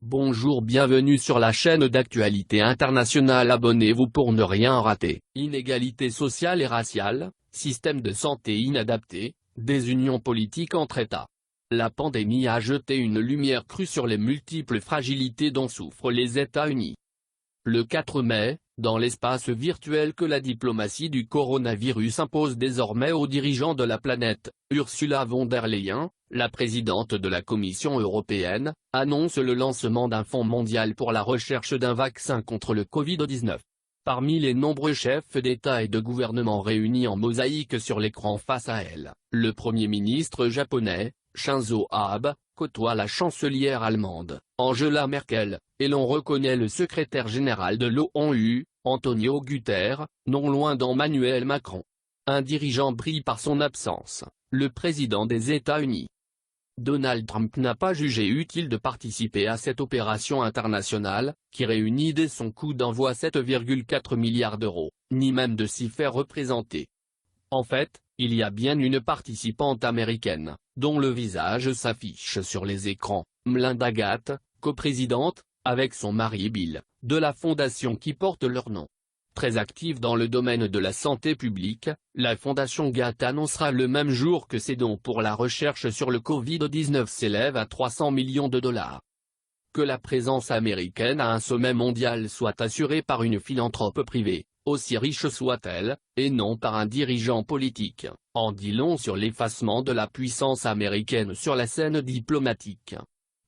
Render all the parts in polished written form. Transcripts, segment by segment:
Bonjour, bienvenue sur la chaîne d'actualité internationale. Abonnez-vous pour ne rien rater. Inégalité sociale et raciale, système de santé inadapté, désunion politique entre États. La pandémie a jeté une lumière crue sur les multiples fragilités dont souffrent les États-Unis. Le 4 mai, dans l'espace virtuel que la diplomatie du coronavirus impose désormais aux dirigeants de la planète, Ursula von der Leyen, la présidente de la Commission européenne, annonce le lancement d'un fonds mondial pour la recherche d'un vaccin contre le Covid-19. Parmi les nombreux chefs d'État et de gouvernement réunis en mosaïque sur l'écran face à elle, le Premier ministre japonais, Shinzo Abe, côtoie la chancelière allemande, Angela Merkel, et l'on reconnaît le secrétaire général de l'ONU, Antonio Guterres, non loin d'Emmanuel Macron. Un dirigeant brille par son absence, le président des États-Unis. Donald Trump n'a pas jugé utile de participer à cette opération internationale, qui réunit dès son coup d'envoi 7,4 milliards d'euros, ni même de s'y faire représenter. En fait, il y a bien une participante américaine, dont le visage s'affiche sur les écrans, Melinda Gates, coprésidente, avec son mari Bill, de la fondation qui porte leur nom. Très active dans le domaine de la santé publique, la fondation Gates annoncera le même jour que ses dons pour la recherche sur le Covid-19 s'élèvent à 300 millions de dollars. Que la présence américaine à un sommet mondial soit assurée par une philanthrope privée, aussi riche soit-elle, et non par un dirigeant politique, en dit long sur l'effacement de la puissance américaine sur la scène diplomatique.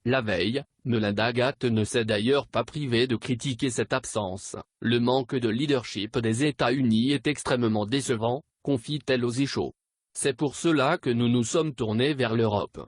La veille, Melinda Gates ne s'est d'ailleurs pas privée de critiquer cette absence. Le manque de leadership des États-Unis est extrêmement décevant, confie-t-elle aux Échos. C'est pour cela que nous nous sommes tournés vers l'Europe.